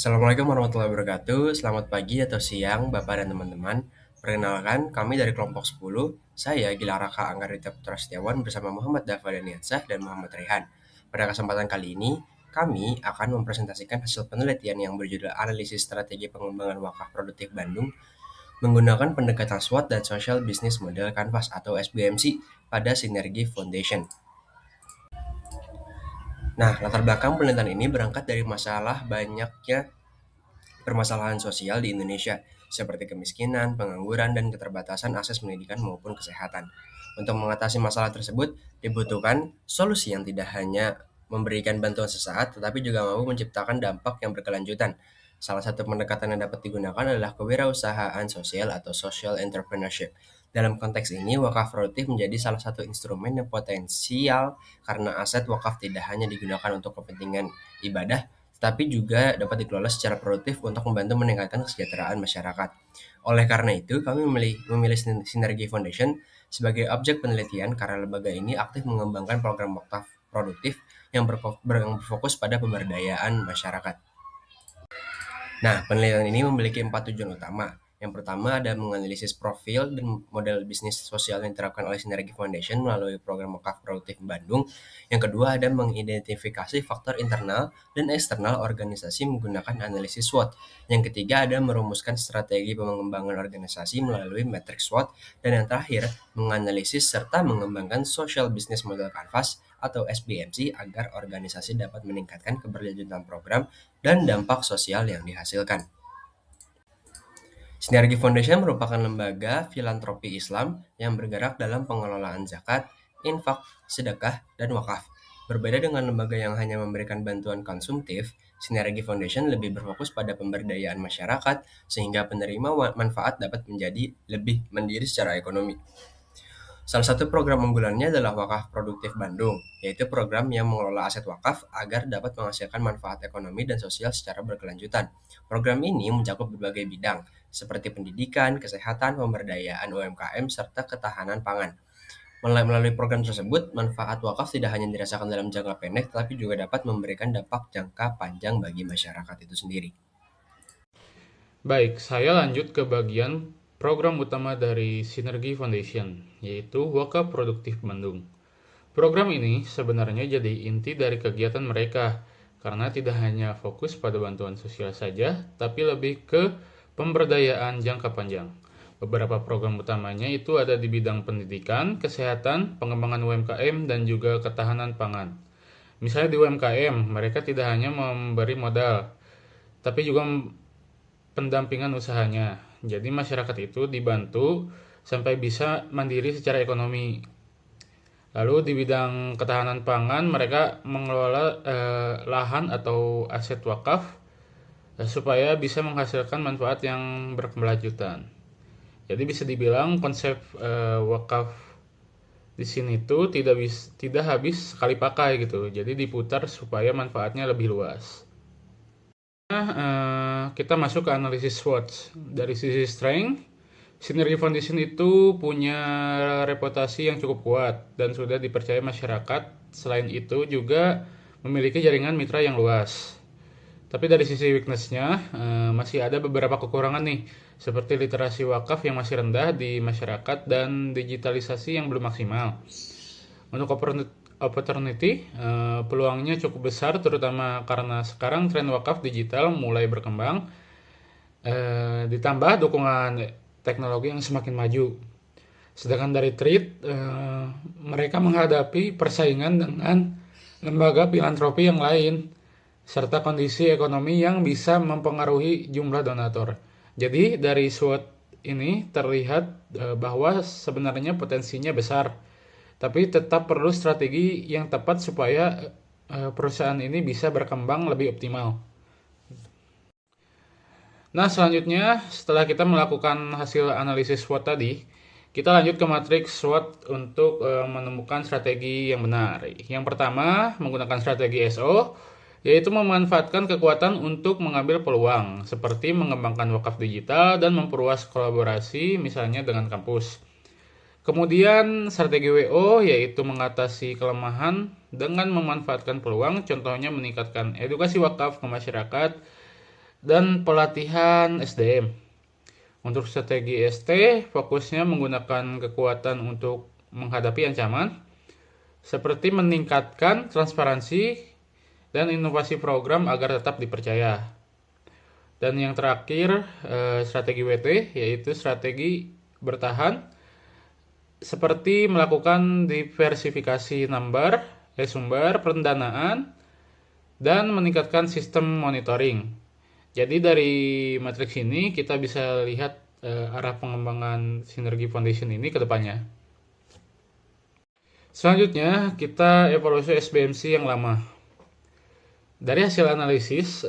Assalamualaikum warahmatullahi wabarakatuh. Selamat pagi atau siang, Bapak dan teman-teman. Perkenalkan, kami dari kelompok 10. Saya Gilaraka Anggarita Putra Setiawan bersama Muhammad Dafa Daniatsah dan Muhammad Rehan. Pada kesempatan kali ini, kami akan mempresentasikan hasil penelitian yang berjudul Analisis Strategi Pengembangan Wakaf Produktif Bandung menggunakan pendekatan SWOT dan Social Business Model Canvas atau SBMC pada Sinergi Foundation. Nah, latar belakang penelitian ini berangkat dari masalah banyaknya permasalahan sosial di Indonesia, seperti kemiskinan, pengangguran, dan keterbatasan akses pendidikan maupun kesehatan. Untuk mengatasi masalah tersebut, dibutuhkan solusi yang tidak hanya memberikan bantuan sesaat, tetapi juga mampu menciptakan dampak yang berkelanjutan. Salah satu pendekatan yang dapat digunakan adalah kewirausahaan sosial atau social entrepreneurship. Dalam konteks ini, wakaf produktif menjadi salah satu instrumen yang potensial karena aset wakaf tidak hanya digunakan untuk kepentingan ibadah, tapi juga dapat dikelola secara produktif untuk membantu meningkatkan kesejahteraan masyarakat. Oleh karena itu, kami memilih Sinergi Foundation sebagai objek penelitian karena lembaga ini aktif mengembangkan program wakaf produktif yang berfokus pada pemberdayaan masyarakat. Nah, penelitian ini memiliki 4 tujuan utama. Yang pertama ada menganalisis profil dan model bisnis sosial yang diterapkan oleh Sinergi Foundation melalui program wakaf produktif Bandung. Yang kedua ada mengidentifikasi faktor internal dan eksternal organisasi menggunakan analisis SWOT. Yang ketiga ada merumuskan strategi pengembangan organisasi melalui matriks SWOT. Dan yang terakhir, menganalisis serta mengembangkan Social Business Model Canvas atau SBMC agar organisasi dapat meningkatkan keberlanjutan program dan dampak sosial yang dihasilkan. Sinergi Foundation merupakan lembaga filantropi Islam yang bergerak dalam pengelolaan zakat, infak, sedekah, dan wakaf. Berbeda dengan lembaga yang hanya memberikan bantuan konsumtif, Sinergi Foundation lebih berfokus pada pemberdayaan masyarakat sehingga penerima manfaat dapat menjadi lebih mandiri secara ekonomi. Salah satu program unggulannya adalah Wakaf Produktif Bandung, yaitu program yang mengelola aset wakaf agar dapat menghasilkan manfaat ekonomi dan sosial secara berkelanjutan. Program ini mencakup berbagai bidang, seperti pendidikan, kesehatan, pemberdayaan UMKM, serta ketahanan pangan. Melalui program tersebut, manfaat wakaf tidak hanya dirasakan dalam jangka pendek, tetapi juga dapat memberikan dampak jangka panjang bagi masyarakat itu sendiri. Baik, saya lanjut ke bagian program utama dari Sinergi Foundation, yaitu Wakaf Produktif Bandung. Program ini sebenarnya jadi inti dari kegiatan mereka, karena tidak hanya fokus pada bantuan sosial saja, tapi lebih ke pemberdayaan jangka panjang. Beberapa program utamanya itu ada di bidang pendidikan, kesehatan, pengembangan UMKM, dan juga ketahanan pangan. Misalnya di UMKM, mereka tidak hanya memberi modal, tapi juga pendampingan usahanya. Jadi masyarakat itu dibantu sampai bisa mandiri secara ekonomi. Lalu di bidang ketahanan pangan mereka mengelola lahan atau aset wakaf supaya bisa menghasilkan manfaat yang berkelanjutan. Jadi bisa dibilang konsep wakaf di sini tuh tidak habis sekali pakai gitu. Jadi diputar supaya manfaatnya lebih luas. Kita masuk ke analisis SWOT. Dari sisi strength, Synergy Foundation itu punya reputasi yang cukup kuat dan sudah dipercaya masyarakat. Selain itu juga memiliki jaringan mitra yang luas. Tapi dari sisi weakness-nya masih ada beberapa kekurangan nih, seperti literasi wakaf yang masih rendah di masyarakat dan digitalisasi yang belum maksimal. Untuk opportunity, peluangnya cukup besar terutama karena sekarang tren wakaf digital mulai berkembang, ditambah dukungan teknologi yang semakin maju. Sedangkan dari threat, mereka menghadapi persaingan dengan lembaga filantropi yang lain, serta kondisi ekonomi yang bisa mempengaruhi jumlah donatur. Jadi dari SWOT ini terlihat bahwa sebenarnya potensinya besar, tapi tetap perlu strategi yang tepat supaya perusahaan ini bisa berkembang lebih optimal. Nah, selanjutnya setelah kita melakukan hasil analisis SWOT tadi, kita lanjut ke matriks SWOT untuk menemukan strategi yang benar. Yang pertama, menggunakan strategi SO, yaitu memanfaatkan kekuatan untuk mengambil peluang, seperti mengembangkan wakaf digital dan memperluas kolaborasi misalnya dengan kampus. Kemudian strategi WO yaitu mengatasi kelemahan dengan memanfaatkan peluang, contohnya meningkatkan edukasi wakaf ke masyarakat dan pelatihan SDM. Untuk strategi ST, fokusnya menggunakan kekuatan untuk menghadapi ancaman, seperti meningkatkan transparansi dan inovasi program agar tetap dipercaya. Dan yang terakhir, strategi WT, yaitu strategi bertahan, seperti melakukan diversifikasi sumber pendanaan, dan meningkatkan sistem monitoring. Jadi dari matriks ini kita bisa lihat arah pengembangan Sinergi Foundation ini ke depannya. Selanjutnya kita evaluasi SBMC yang lama. Dari hasil analisis,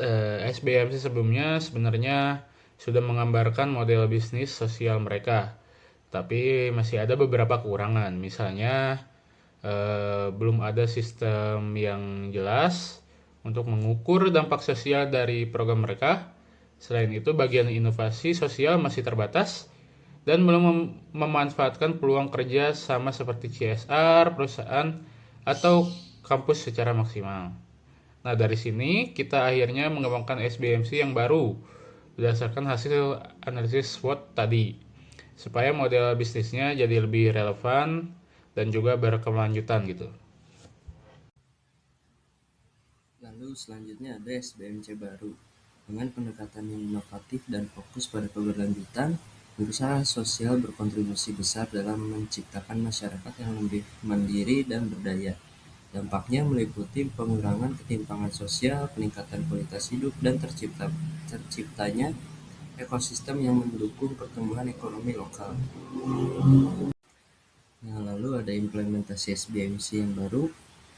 SBMC sebelumnya sebenarnya sudah menggambarkan model bisnis sosial mereka, tapi masih ada beberapa kekurangan. Misalnya, belum ada sistem yang jelas untuk mengukur dampak sosial dari program mereka. Selain itu, bagian inovasi sosial masih terbatas dan belum memanfaatkan peluang kerja sama seperti CSR, perusahaan, atau kampus secara maksimal. Nah, dari sini kita akhirnya mengembangkan SBMC yang baru berdasarkan hasil analisis SWOT tadi, supaya model bisnisnya jadi lebih relevan dan juga berkelanjutan gitu. Lalu selanjutnya ada SBMC baru. Dengan pendekatan yang inovatif dan fokus pada keberlanjutan, berusaha sosial berkontribusi besar dalam menciptakan masyarakat yang lebih mandiri dan berdaya. Dampaknya meliputi pengurangan ketimpangan sosial, peningkatan kualitas hidup, dan terciptanya ekosistem yang mendukung pertumbuhan ekonomi lokal. Nah, lalu ada implementasi SBMC yang baru.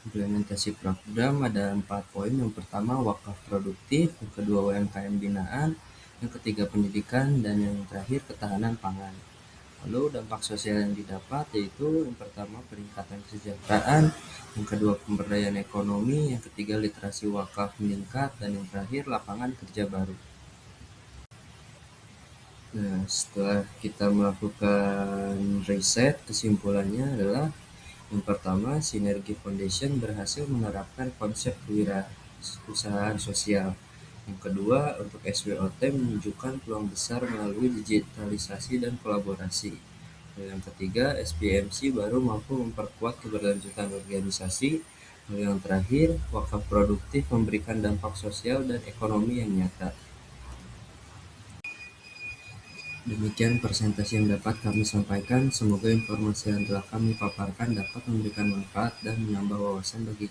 Implementasi program ada 4 poin. Yang pertama, wakaf produktif. Yang kedua, UMKM binaan. Yang ketiga, pendidikan. Dan yang terakhir, ketahanan pangan. Lalu dampak sosial yang didapat yaitu yang pertama peningkatan kesejahteraan, yang kedua pemberdayaan ekonomi, yang ketiga literasi wakaf meningkat, dan yang terakhir lapangan kerja baru. Nah, setelah kita melakukan riset, kesimpulannya adalah yang pertama, Sinergi Foundation berhasil menerapkan konsep kewirausahaan sosial. Yang kedua, untuk SWOT menunjukkan peluang besar melalui digitalisasi dan kolaborasi. Yang ketiga, SBMC baru mampu memperkuat keberlanjutan organisasi. Yang terakhir, wakaf produktif memberikan dampak sosial dan ekonomi yang nyata. Demikian presentasi yang dapat kami sampaikan. Semoga informasi yang telah kami paparkan dapat memberikan manfaat dan menambah wawasan bagi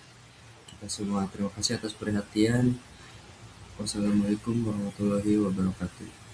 kita semua. Terima kasih atas perhatian. Wassalamualaikum warahmatullahi wabarakatuh.